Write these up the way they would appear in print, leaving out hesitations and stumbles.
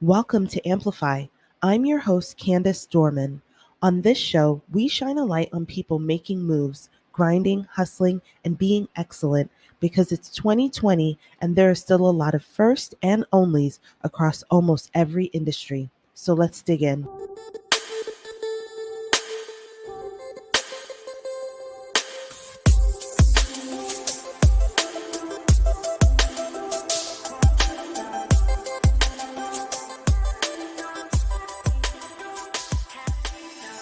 Welcome to Amplify. I'm your host, Candice Dormon. On this show, we shine a light on people making moves, grinding, hustling, and being excellent because it's 2020 and there are still a lot of first and onlys across almost every industry. So let's dig in.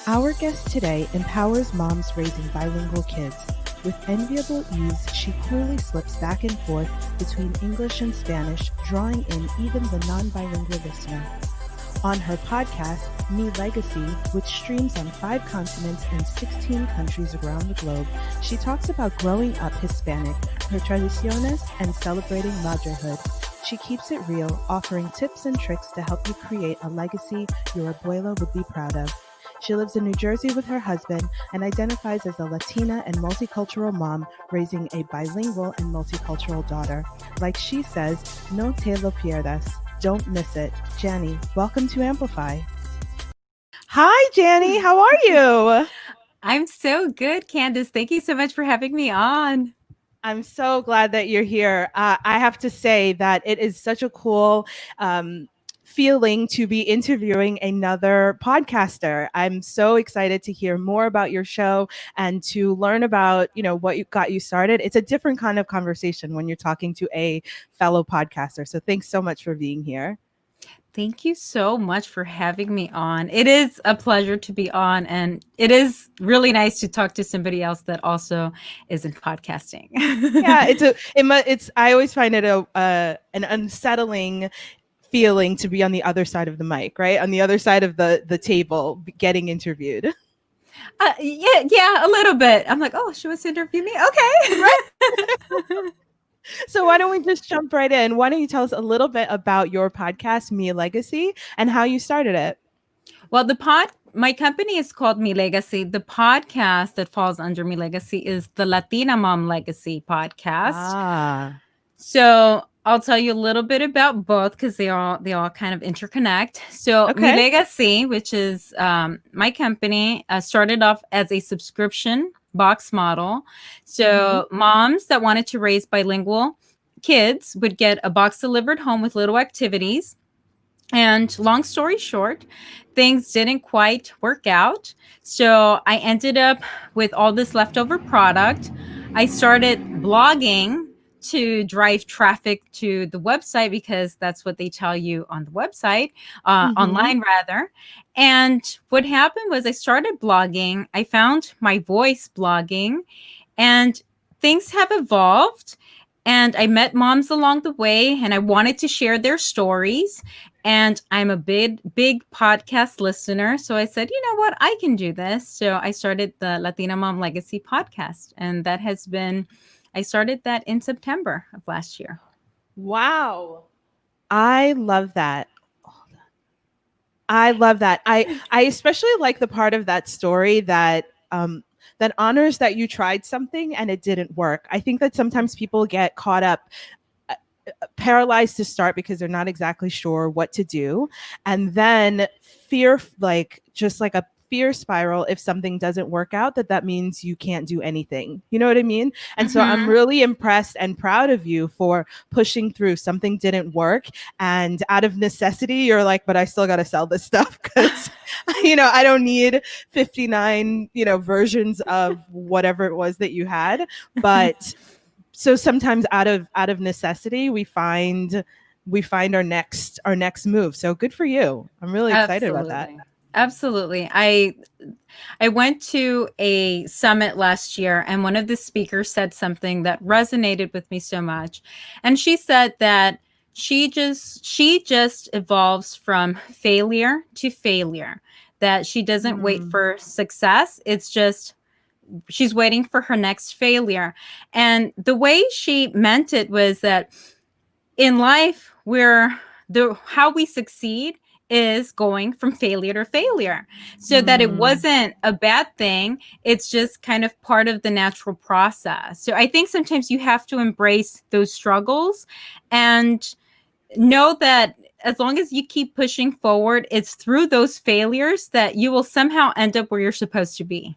Our guest today empowers moms raising bilingual kids. With enviable ease, she coolly slips back and forth between English and Spanish, drawing in even the non-bilingual listener. On her podcast, MiLegasi, which streams on 5 continents and 16 countries around the globe, she talks about growing up Hispanic, her tradiciones, and celebrating madrehood. She keeps it real, offering tips and tricks to help you create a legacy your abuela would be proud of. She lives in New Jersey with her husband and identifies as a Latina and multicultural mom raising a bilingual and multicultural daughter. Like she says, no te lo pierdas. Don't miss it. Janny, welcome to Amplify. Hi, Janny. How are you? I'm so good, Candice. Thank you so much for having me on. I'm so glad that you're here. I have to say that it is such a cool feeling to be interviewing another podcaster. I'm so excited to hear more about your show and to learn about, what you got you started. It's a different kind of conversation when you're talking to a fellow podcaster. So thanks so much for being here. Thank you so much for having me on. It is a pleasure to be on, and it is really nice to talk to somebody else that also is in podcasting. Yeah, it's I always find it an unsettling feeling to be on the other side of the mic, right? On the other side of the table getting interviewed. Yeah, a little bit. I'm like, oh, she wants to interview me. Okay. Right. So why don't we just jump right in? Why don't you tell us a little bit about your podcast, MiLegasi, and how you started it? Well, my company is called MiLegasi. The podcast that falls under MiLegasi is the Latina Mom Legacy podcast. Ah. So I'll tell you a little bit about both because they all kind of interconnect. So Okay. MiLegasi, which is my company, started off as a subscription box model. So moms that wanted to raise bilingual kids would get a box delivered home with little activities. And long story short, things didn't quite work out. So I ended up with all this leftover product. I started blogging to drive traffic to the website because that's what they tell you on the website, online rather. And what happened was I started blogging. I found my voice blogging, and things have evolved. And I met moms along the way, and I wanted to share their stories. And I'm a big podcast listener. So I said, you know what? I can do this. So I started the Latina Mom Legacy podcast. And I started that in September of last year. Wow. I love that. I love that. I especially like the part of that story that honors that you tried something and it didn't work. I think that sometimes people get caught up, paralyzed to start because they're not exactly sure what to do, and then fear, like just like a fear spiral, if something doesn't work out, that means you can't do anything, you know what I mean? And so I'm really impressed and proud of you for pushing through. Something didn't work, and out of necessity you're like, but I still got to sell this stuff because I don't need 59 versions of whatever it was that you had. But so sometimes out of necessity we find our next move. So good for you. I'm really excited about that. Absolutely. I went to a summit last year, and one of the speakers said something that resonated with me so much. And she said that she just evolves from failure to failure, that she doesn't wait for success. It's just she's waiting for her next failure. And the way she meant it was that in life, how we succeed is going from failure to failure, so that it wasn't a bad thing. It's just kind of part of the natural process. So I think sometimes you have to embrace those struggles and know that as long as you keep pushing forward, it's through those failures that you will somehow end up where you're supposed to be.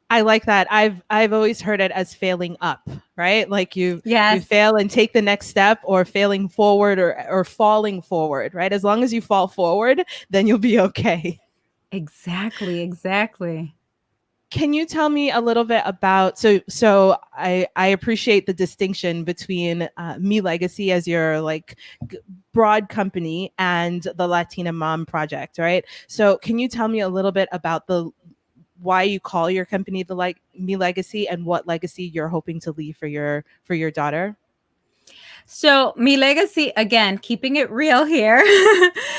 I like that. I've always heard it as failing up, right? Like you Yes, fail and take the next step, or failing forward, or falling forward, right? As long as you fall forward, then you'll be okay. exactly, exactly. Can you tell me a little bit about, I appreciate the distinction between MiLegasi as your like broad company and the Latina Mom Project, right? So can you tell me a little bit about the why you call your company the like MiLegasi, and what legacy you're hoping to leave for your daughter? So, MiLegasi, again, keeping it real here.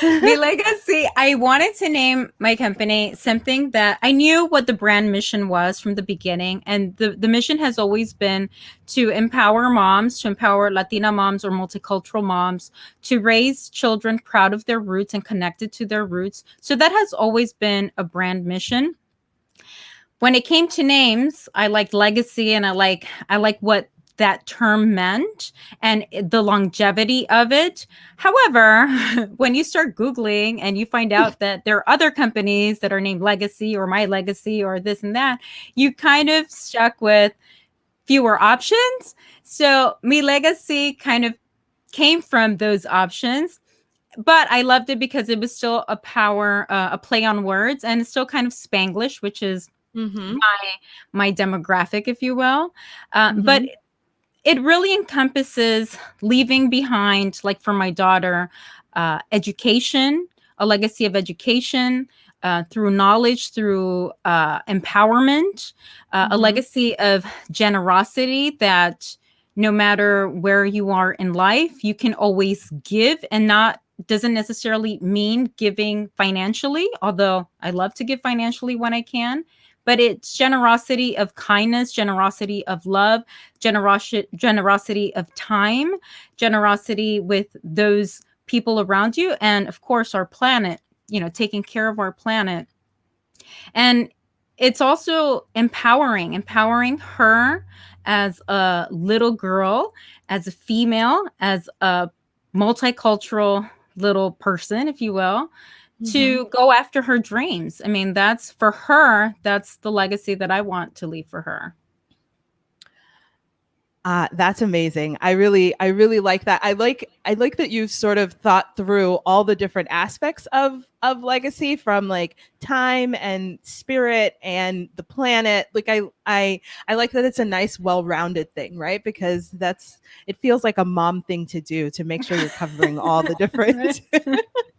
MiLegasi, I wanted to name my company something that I knew what the brand mission was from the beginning. And the mission has always been to empower moms, to empower Latina moms or multicultural moms, to raise children proud of their roots and connected to their roots. So, that has always been a brand mission. When it came to names, I liked legacy, and I like what that term meant and the longevity of it. However, when you start Googling and you find out that there are other companies that are named Legacy or My Legacy or this and that, you kind of stuck with fewer options. So MiLegasi kind of came from those options, but I loved it because it was still a play on words, and it's still kind of Spanglish, which is Mm-hmm. my demographic, if you will. But Mm-hmm. it really encompasses leaving behind, like for my daughter, education, a legacy of education through knowledge, through empowerment, a Mm-hmm. legacy of generosity that no matter where you are in life, you can always give, and not doesn't necessarily mean giving financially, although I love to give financially when I can. But it's generosity of kindness, generosity of love, generosity of time, generosity with those people around you, and of course our planet, taking care of our planet. And it's also empowering her as a little girl, as a female, as a multicultural little person, if you will, Mm-hmm. to go after her dreams. I mean, that's for her, that's the legacy that I want to leave for her. That's amazing. I really like that. I like that you've sort of thought through all the different aspects of legacy, from like time and spirit and the planet. Like I like that it's a nice, well-rounded thing, right? Because it feels like a mom thing to do, to make sure you're covering all the Right. different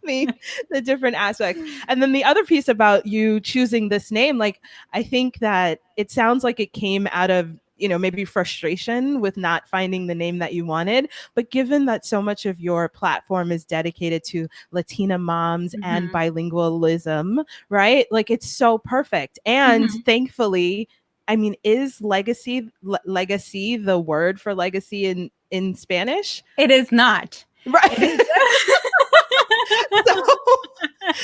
the, the different aspects. And then the other piece about you choosing this name, like, I think that it sounds like it came out of, maybe frustration with not finding the name that you wanted. But given that so much of your platform is dedicated to Latina moms and Mhm. bilingualism, right? Like, it's so perfect. And Mhm. thankfully, I mean, is legacy the word for legacy in Spanish? It is not. It Right. is. so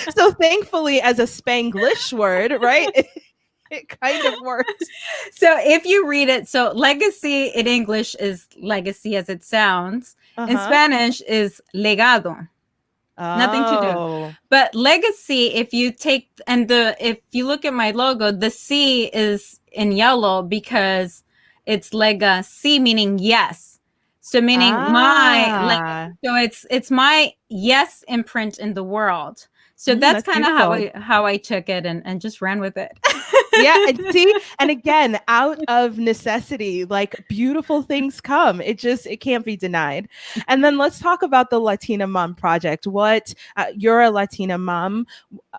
so thankfully, as a Spanglish word, right? It kind of works. So if you read it, so legacy in English is legacy as it sounds. In Uh-huh. Spanish is legado. Nothing to do. Oh. But legacy, if you look at my logo, the C is in yellow because it's legacy, meaning yes. So meaning Ah. so it's my yes imprint in the world. So that's That's kind of how beautiful. I took it and just ran with it. Yeah, and see, and again, out of necessity, like, beautiful things come. It can't be denied. And then let's talk about the Latina Mom Project. What You're a Latina mom.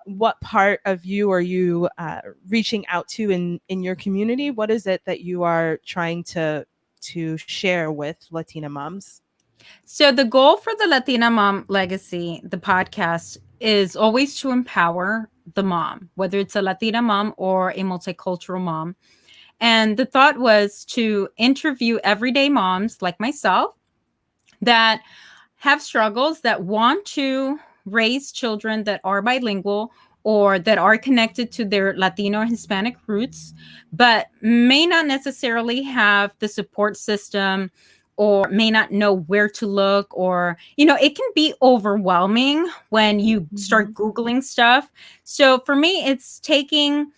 What part of you are you reaching out to in your community? What is it that you are trying to share with Latina moms? So the goal for the Latina Mom Legacy, the podcast, is always to empower the mom, whether it's a Latina mom or a multicultural mom. And the thought was to interview everyday moms like myself that have struggles, that want to raise children that are bilingual or that are connected to their Latino or Hispanic roots, but may not necessarily have the support system or may not know where to look, or it can be overwhelming when you start Mhm. googling stuff. So for me, it's taking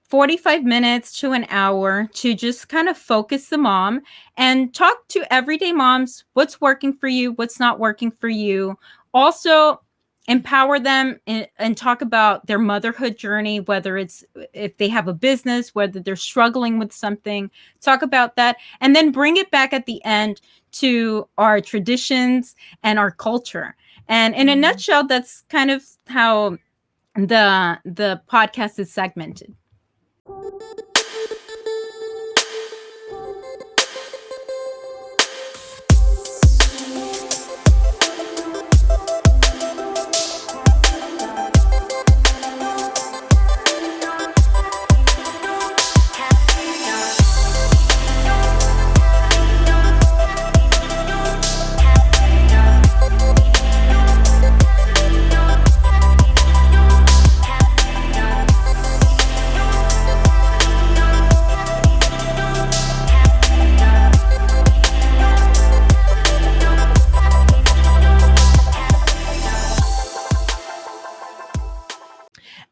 45 minutes to an hour to just kind of focus the mom and talk to everyday moms, what's working for you, what's not working for you. Also, empower them and talk about their motherhood journey, whether it's if they have a business, whether they're struggling with something, talk about that, and then bring it back at the end to our traditions and our culture. And in a Mhm. nutshell, that's kind of how the podcast is segmented.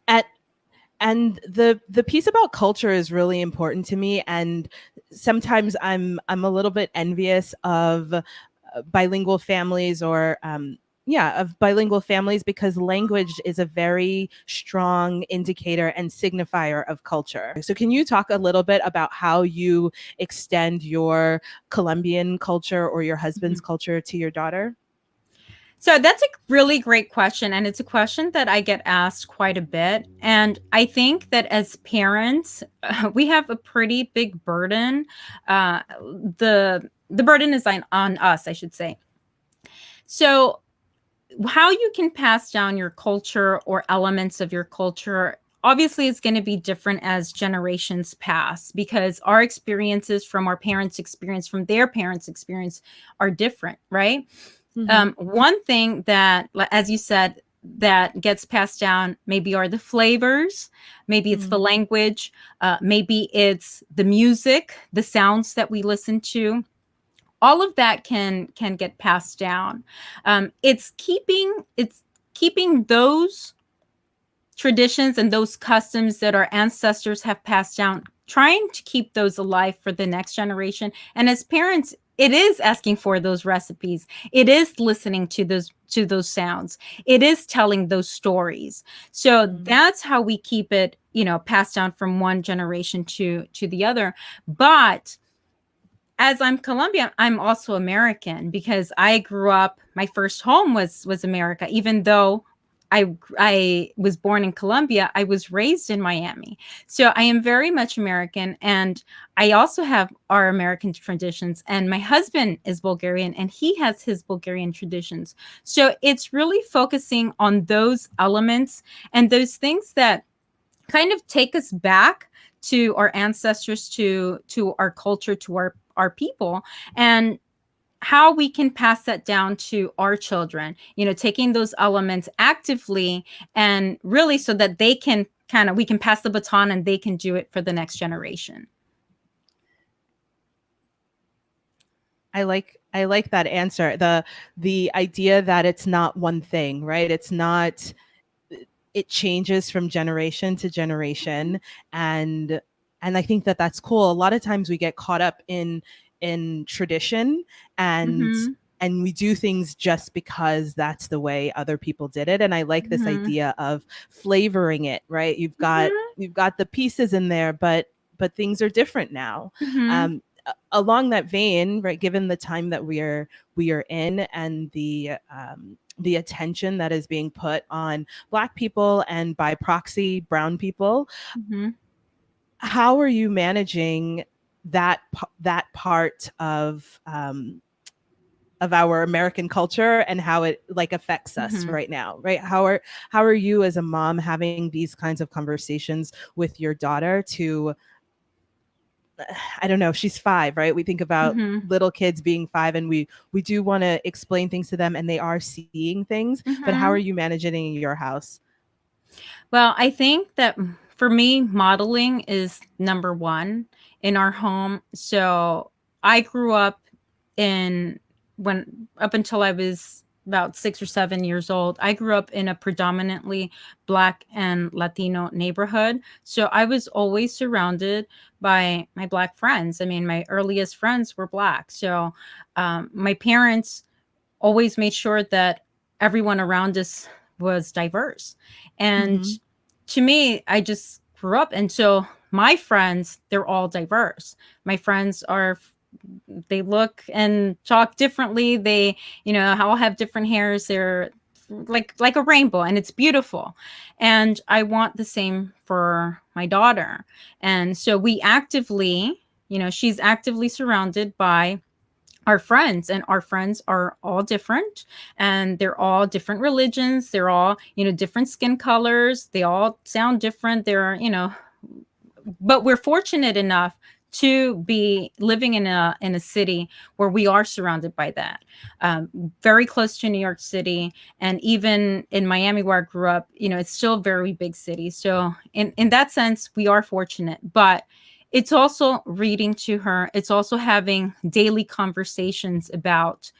At and the piece about culture is really important to me, and sometimes I'm a little bit envious of bilingual families, or yeah, of bilingual families, because language is a very strong indicator and signifier of culture. So can you talk a little bit about how you extend your Colombian culture or your husband's Mhm. culture to your daughter? So that's a really great question. And it's a question that I get asked quite a bit. And I think that as parents, we have a pretty big burden. The burden is on us, I should say. So how you can pass down your culture or elements of your culture, obviously it's going to be different as generations pass, because our experiences from our parents' experience, from their parents' experience, are different, right? Mm-hmm. One thing that, as you said, that gets passed down maybe are the flavors, maybe it's the language, maybe it's the music, the sounds that we listen to. All of that can get passed down. It's keeping those traditions and those customs that our ancestors have passed down, trying to keep those alive for the next generation. And as parents, it is asking for those recipes. It is listening to those sounds. It is telling those stories. So Mm-hmm. that's how we keep it, passed down from one generation to the other. But as I'm Colombian, I'm also American, because I grew up. My first home was America, even though I was born in Colombia. I was raised in Miami, so I am very much American, and I also have our American traditions. And my husband is Bulgarian, and he has his Bulgarian traditions. So it's really focusing on those elements and those things that kind of take us back to our ancestors, to our culture, to our people, and how we can pass that down to our children, taking those elements actively, and really so that they can kind of we can pass the baton and they can do it for the next generation. I like that answer. The idea that it's not one thing, right? It's not, it changes from generation to generation, and and I think that that's cool. A lot of times we get caught up in tradition, and Mhm. and we do things just because that's the way other people did it. And I like this Mhm. idea of flavoring it, right? Mhm. You've got the pieces in there, but things are different now. Mhm. Along that vein, right, given the time that we are in, and the attention that is being put on Black people, and by proxy brown people, Mhm. how are you managing that part of our American culture, and how it like affects us Mhm. right now, right? How are you as a mom having these kinds of conversations with your daughter to, I don't know, she's 5, right? We think about Mhm. little kids being 5, and we do want to explain things to them, and they are seeing things, but how are Mhm. you managing it in your house? Well, I think that for me, modeling is number one in our home. So I grew up in when up until I was about 6 or 7 years old, I grew up in a predominantly Black and Latino neighborhood. So I was always surrounded by my Black friends. I mean, my earliest friends were Black. So my parents always made sure that everyone around us was diverse. And Mm-hmm. to me, I just grew up. And so my friends, they're all diverse. My friends are, they look and talk differently. They, all have different hairs. They're like a rainbow, and it's beautiful. And I want the same for my daughter. And so we actively, she's actively surrounded by our friends, and our friends are all different, and they're all different religions. They're all, different skin colors. They all sound different. They're, but we're fortunate enough to be living in a city where we are surrounded by that, very close to New York City. And even in Miami, where I grew up, it's still a very big city. So in that sense, we are fortunate. But it's also reading to her. It's also having daily conversations about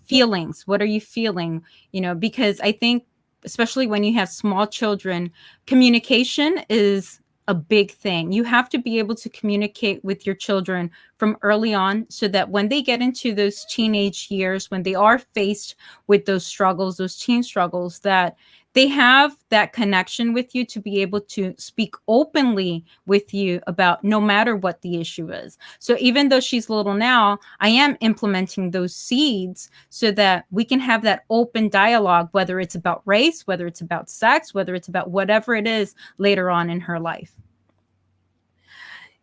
feelings. What are you feeling? Because I think, especially when you have small children, communication is a big thing. You have to be able to communicate with your children from early on, so that when they get into those teenage years, when they are faced with those struggles, those teen struggles, that they have that connection with you to be able to speak openly with you about no matter what the issue is. So even though she's little now, I am implementing those seeds so that we can have that open dialogue, whether it's about race, whether it's about sex, whether it's about whatever it is later on in her life.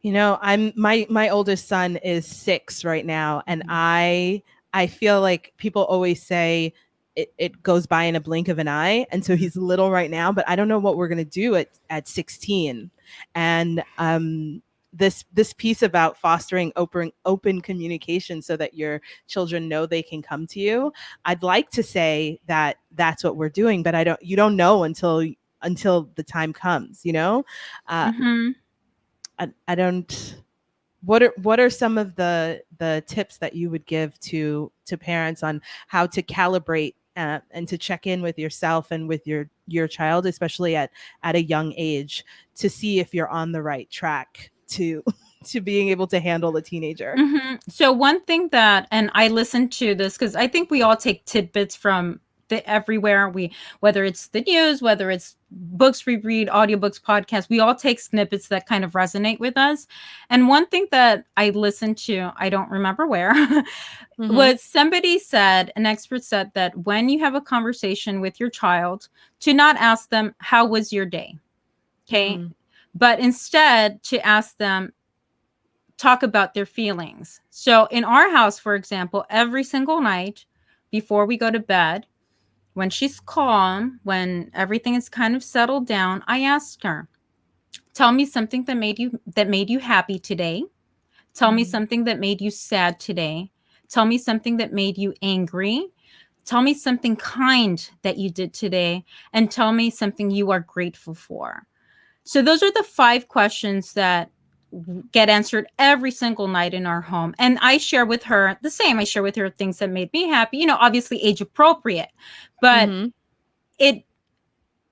I'm my oldest son is 6 right now, and I feel like people always say it goes by in a blink of an eye, and so he's little right now, but I don't know what we're gonna do at 16. And this piece about fostering open communication so that your children know they can come to you. I'd like to say that that's what we're doing, but you don't know until the time comes. Uh, Mm-hmm. I don't. What are some of the tips that you would give to parents on how to calibrate and to check in with yourself and with your child, especially at a young age, to see if you're on the right track to to being able to handle a teenager? So one thing that, and I listen to this because I think we all take tidbits from everywhere we, whether it's the news, whether it's books we read, audiobooks, podcasts, we all take snippets that kind of resonate with us. And one thing that I listened to, I don't remember where, Mm-hmm. was somebody said, an expert said that when you have a conversation with your child, to not ask them, how was your day? Okay. Mm. But instead to ask them, talk about their feelings. So in our house, for example, every single night before we go to bed, when she's calm, when everything is kind of settled down, I ask her, tell me something that made you happy today. Tell me Mm. something that made you sad today. Tell me something that made you angry. Tell me something kind that you did today, and tell me something you are grateful for. So those are the 5 questions that get answered every single night in our home. And I share with her the same. I share with her things that made me happy, obviously age appropriate, but Mm-hmm. it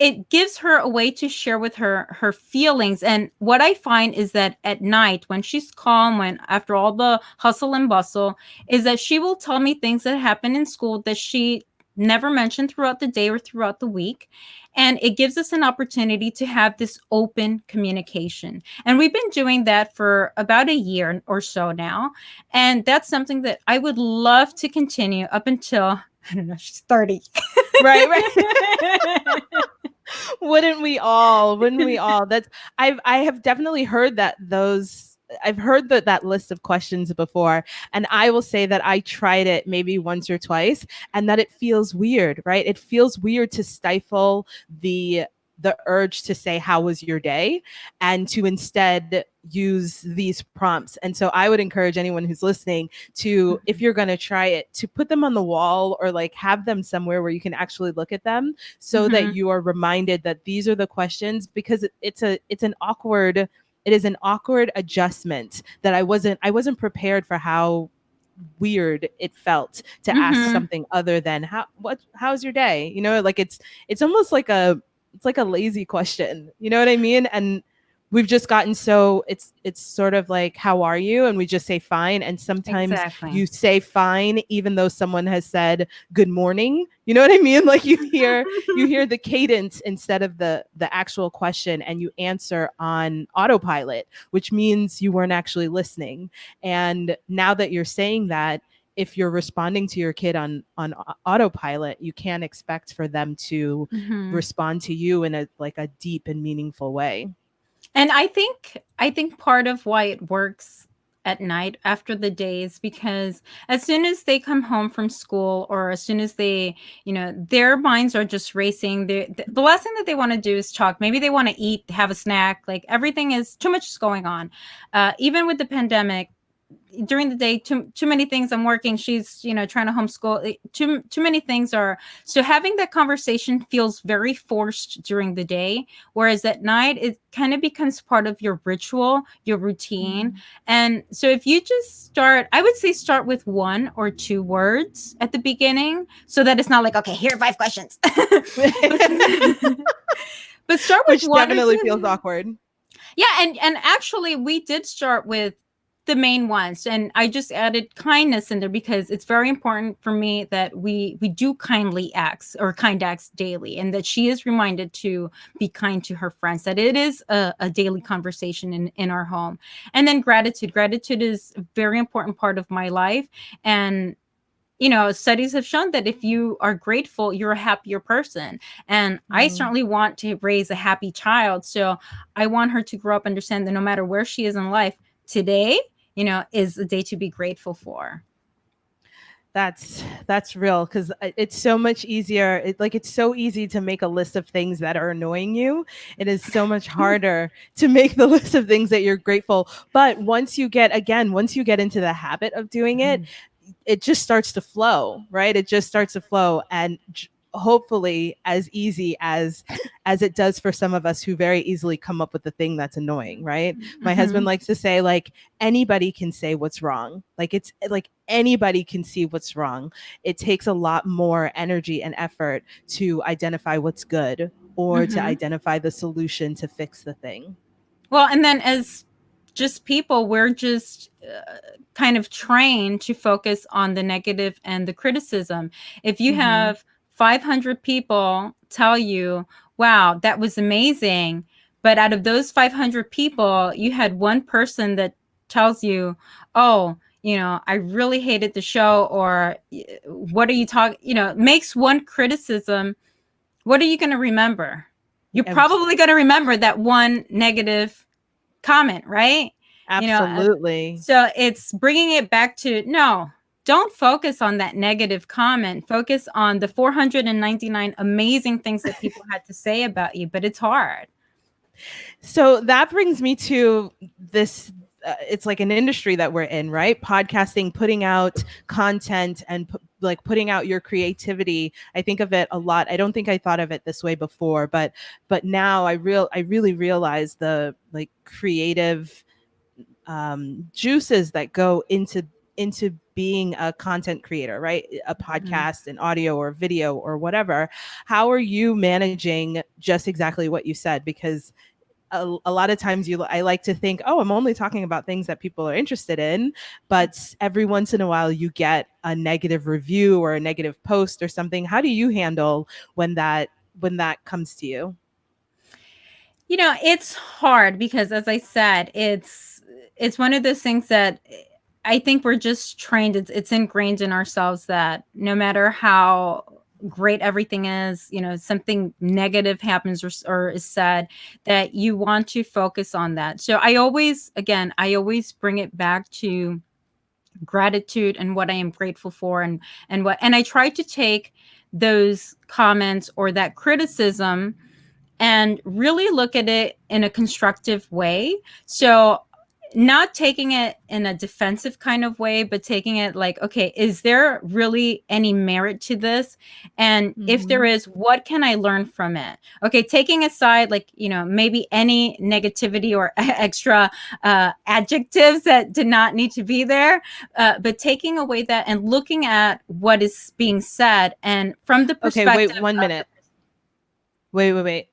it gives her a way to share with her feelings. And what I find is that at night, when she's calm, when after all the hustle and bustle, is that she will tell me things that happen in school that she never mentioned throughout the day or throughout the week. And it gives us an opportunity to have this open communication. And we've been doing that for about a year or so now. And that's something that I would love to continue up until, I don't know, she's 30. Right, right. Wouldn't we all? Wouldn't we all? I have definitely heard I've heard that list of questions before, and I will say that I tried it maybe once or twice, and that it feels weird, right? It feels weird to stifle the urge to say how was your day, and to instead use these prompts. And so I would encourage anyone who's listening to, if you're going to try it, to put them on the wall, or like have them somewhere where you can actually look at them, so that Mhm. you are reminded that these are the questions, because it is an awkward adjustment that I wasn't prepared for how weird it felt to ask Mm-hmm. something other than how's your day? Like it's almost like a lazy question. You know what I mean? And we've just gotten so it's sort of like how are you, and we just say fine, and sometimes Exactly. you say fine even though someone has said good morning. You know what I mean? Like you hear the cadence instead of the actual question, and you answer on autopilot, which means you weren't actually listening. And now that you're saying that, if you're responding to your kid on autopilot, you can't expect for them to Mm-hmm. respond to you in a deep and meaningful way. And I think part of why it works at night after the day is because as soon as they come home from school, or as soon as they, their minds are just racing. The last thing that they want to do is talk. Maybe they want to eat, have a snack. Like, everything is too much is going on. Even with the pandemic, during the day, too many things. I'm working, she's trying to homeschool. Too many things are. So having that conversation feels very forced during the day, whereas at night it kind of becomes part of your ritual, your routine. Mm. And so if you just start, I would say start with 1 or 2 words at the beginning, so that it's not like, okay, here are 5 questions. But start with Which one or definitely feels two. awkward. Yeah, and actually we did start with the main ones, and I just added kindness in there because it's very important for me that we do kindly acts, or kind acts daily, and that she is reminded to be kind to her friends, that it is a daily conversation in our home. And then gratitude is a very important part of my life. And studies have shown that if you are grateful, you're a happier person. And I Mm. certainly want to raise a happy child. So I want her to grow up, understand that no matter where she is in life, today, is a day to be grateful for. That's real, because it's so much easier. It's so easy to make a list of things that are annoying you. It is so much harder to make the list of things that you're grateful. But once you get into the habit of doing it, it just starts to flow, right? It just starts to flow, and hopefully as easy as it does for some of us who very easily come up with the thing that's annoying, right? My husband Mm-hmm. likes to say, like, anybody can say what's wrong. Like, it's like anybody can see what's wrong. It takes a lot more energy and effort to identify what's good, or to Mm-hmm. identify the solution to fix the thing. Well, and then as just people, we're just kind of trained to focus on the negative and the criticism. If you Mm-hmm. have 500 people tell you, wow, that was amazing, but out of those 500 people, you had one person that tells you, oh, I really hated the show, or what are you talking, makes one criticism. What are you going to remember? You're probably going to remember that one negative comment, right? You know, uh, Absolutely. so it's bringing it back to, no, don't focus on that negative comment. Focus on the 499 amazing things that people had to say about you, but it's hard. So that brings me to this. It's like an industry that we're in, right? Podcasting, putting out content, and putting out your creativity. I think of it a lot. I don't think I thought of it this way before, but now I really realize the like creative juices that go into being a content creator, right? A Mhm. podcast, an audio or video or whatever. How are you managing just exactly what you said? Because a lot of times I like to think, oh, I'm only talking about things that people are interested in, but every once in a while you get a negative review or a negative post or something. How do you handle when that comes to you? It's hard because, as I said, it's one of those things that I think we're just trained. It's ingrained in ourselves that no matter how great everything is, something negative happens, or is said, that you want to focus on that. So I always bring it back to gratitude and what I am grateful for, and I try to take those comments or that criticism and really look at it in a constructive way. So not taking it in a defensive kind of way, but taking it like, okay, is there really any merit to this? And if there Mm-hmm. is, what can I learn from it? Okay, taking aside, like, maybe any negativity or extra adjectives that did not need to be there, but taking away that and looking at what is being said and from the Okay, wait perspective one of the. minute. Wait.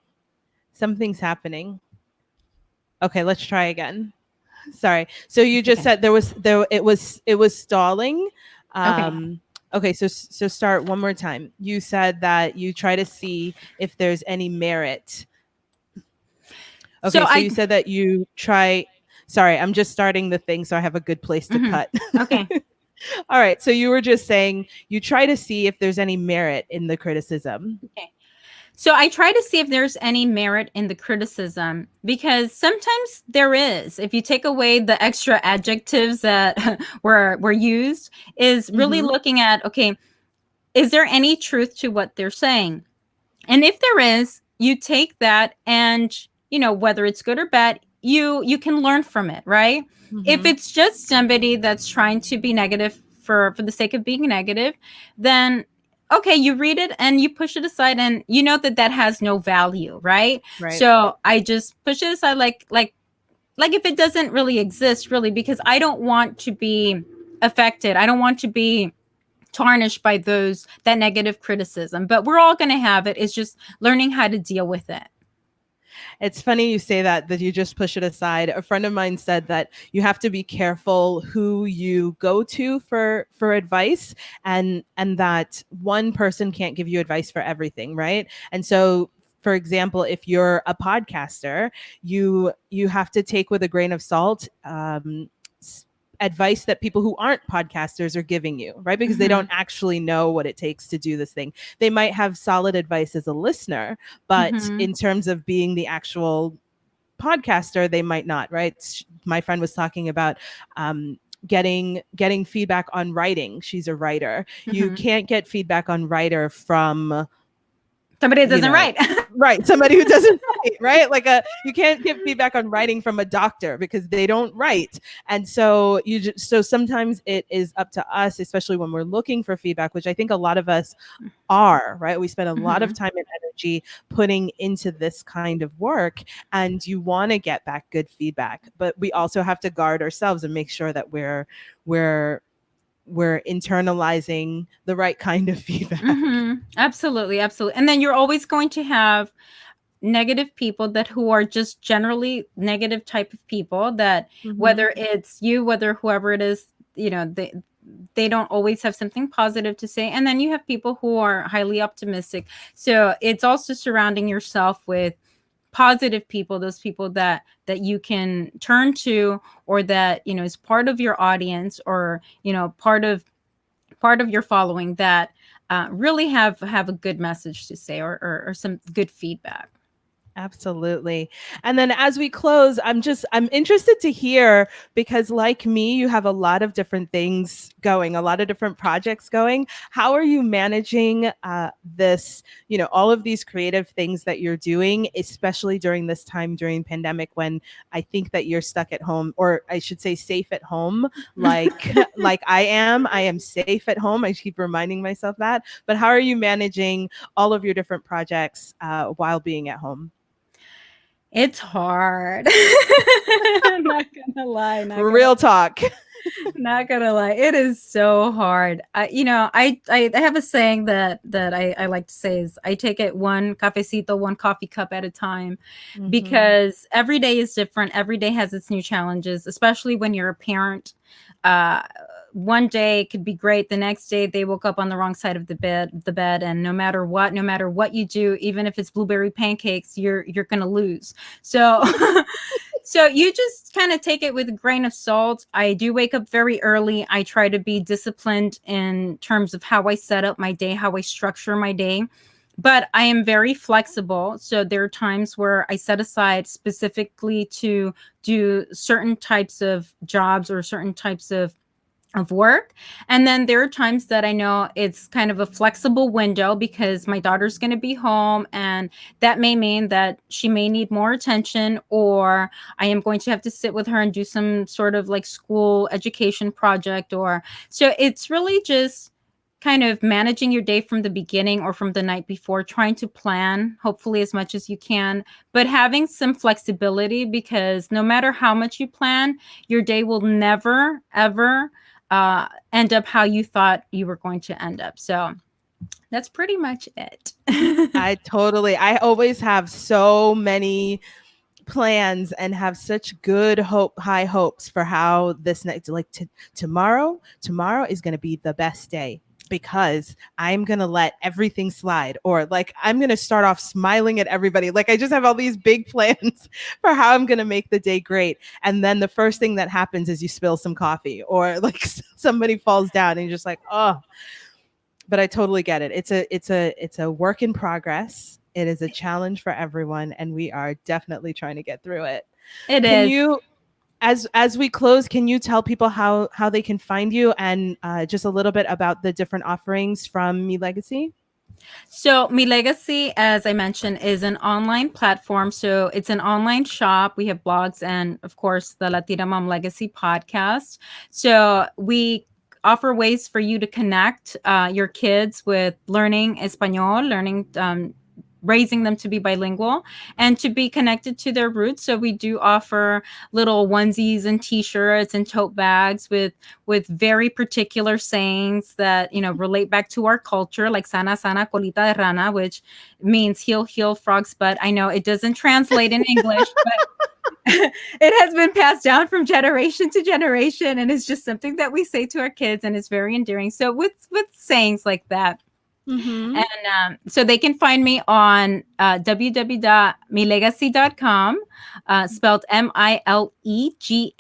Something's happening. Okay, let's try again. Sorry. So you just Okay. said it was stalling. Okay. Okay, so start one more time. You said that you try to see if there's any merit. So Okay, so I. you said that you try. Sorry, I'm just starting the thing so I have a good place to Mhm. cut. Okay. All right, so you were just saying you try to see if there's any merit in the criticism. Okay. So I try to see if there's any merit in the criticism because sometimes there is. If you take away the extra adjectives that were used, is really Mm-hmm. looking at, okay, is there any truth to what they're saying? And if there is, you take that and, whether it's good or bad, you can learn from it, right? If Mm-hmm. it's just somebody that's trying to be negative for the sake of being negative, then okay, you read it and you push it aside and you know that that has no value, right? Right. So I just push it aside like if it doesn't really exist really because I don't want to be affected. I don't want to be tarnished by that negative criticism, but we're all going to have it. It's just learning how to deal with it. It's funny you say that you just push it aside. A friend of mine said that you have to be careful who you go to for advice, and that one person can't give you advice for everything, right? And so, for example, if you're a podcaster, you have to take with a grain of salt advice that people who aren't podcasters are giving you, right? Because they don't Mm-hmm. actually know what it takes to do this thing. They might have solid advice as a listener, but Mm-hmm. in terms of being the actual podcaster, they might not, right? My friend was talking about getting feedback on writing. She's a writer. You Mm-hmm. can't get feedback on writer from, Somebody that you doesn't know, write. right, somebody who doesn't write, right? Like you can't get feedback on writing from a doctor because they don't write. And so so sometimes it is up to us, especially when we're looking for feedback, which I think a lot of us are, right? We spend a lot of Mm-hmm. time and energy putting into this kind of work, and you want to get back good feedback, but we also have to guard ourselves and make sure that we're we're internalizing the right kind of feedback. Mm-hmm. Absolutely, absolutely. And then you're always going to have negative people that who are just generally negative type of people that Mm-hmm. whether it's you, whether whoever it is, they don't always have something positive to say. And then you have people who are highly optimistic. So it's also surrounding yourself with positive people, those people that you can turn to or that, is part of your audience or, part of your following that really have a good message to say or some good feedback. Absolutely. And then as we close, I'm interested to hear, because like me, you have a lot of different things going, a lot of different projects going. How are you managing this, all of these creative things that you're doing, especially during this time during pandemic when I think that you're stuck at home, or I should say safe at home, like like I am safe at home. I keep reminding myself that. But how are you managing all of your different projects while being at home? It's hard. Not gonna lie, Real talk. not gonna lie. It is so hard. I have a saying that I like to say is I take it one cafecito, one coffee cup at a time, Mm-hmm. because every day is different. Every day has its new challenges, especially when you're a parent. Uh, one day could be great. The next day they woke up on the wrong side of the bed, and no matter what you do, even if it's blueberry pancakes, you're gonna lose. So so you just kind of take it with a grain of salt. I do wake up very early. I try to be disciplined in terms of how I set up my day, how I structure my day. But I am very flexible. So there are times where I set aside specifically to do certain types of jobs or certain types of of work. And then there are times that I know it's kind of a flexible window because my daughter's going to be home, and that may mean that she may need more attention, or I am going to have to sit with her and do some sort of like school education project. Or so it's really just kind of managing your day from the beginning or from the night before, trying to plan hopefully as much as you can, but having some flexibility, because no matter how much you plan, your day will never ever end up how you thought you were going to end up. So that's pretty much it. I always have so many plans and have such good high hopes for how this next, like tomorrow is going to be the best day because I'm going to let everything slide, or like I'm going to start off smiling at everybody. Like I just have all these big plans for how I'm going to make the day great. And then the first thing that happens is you spill some coffee, or like somebody falls down and you're just like, oh, but I totally get it. It's a work in progress. It is a challenge for everyone, and we are definitely trying to get through it. It Can is. you, as we close, can you tell people how they can find you, and just a little bit about the different offerings from MiLegasi? So MiLegasi, as I mentioned, is an online platform. So it's an online shop. We have blogs and, of course, the Latina Mom Legacy podcast. So we offer ways for you to connect your kids with learning Espanol, learning raising them to be bilingual and to be connected to their roots. So we do offer little onesies and t-shirts and tote bags with very particular sayings that, you know, relate back to our culture, like sana sana colita de rana, which means heal heal frog's butt. I know it doesn't translate in English, but it has been passed down from generation to generation, and it's just something that we say to our kids, and it's very endearing. So with sayings like that. Mm-hmm. And so they can find me on www.milegasi.com, spelled MiLegasi.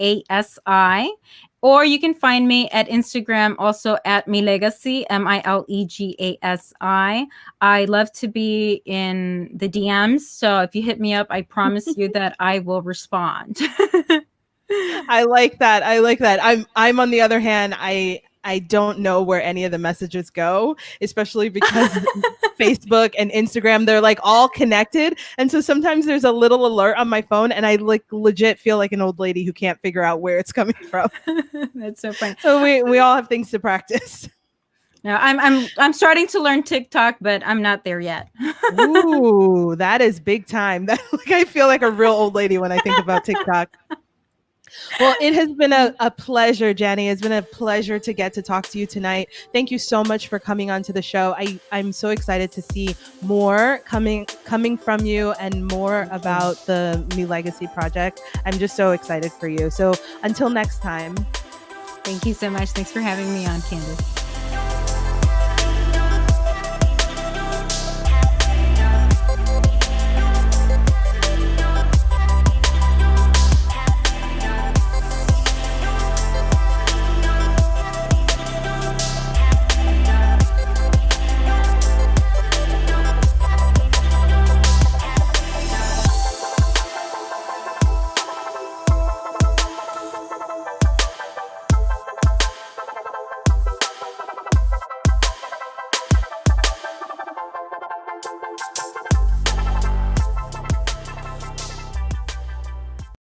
Or you can find me at Instagram also at MiLegasi, MiLegasi. I love to be in the DMs. So if you hit me up, I promise you that I will respond. I like that. I like that. I'm on the other hand, I don't know where any of the messages go, especially because Facebook and Instagram, they're like all connected. And so sometimes there's a little alert on my phone and I like legit feel like an old lady who can't figure out where it's coming from. That's so funny. So we all have things to practice. No, I'm starting to learn TikTok, but I'm not there yet. Ooh, that is big time. That like I feel like a real old lady when I think about TikTok. Well, it has been a pleasure, Janny. It's been a pleasure to get to talk to you tonight. Thank you so much for coming onto the show. I'm so excited to see more coming from you and more about the MiLegasi project. I'm just so excited for you. So until next time. Thank you so much. Thanks for having me on, Candice.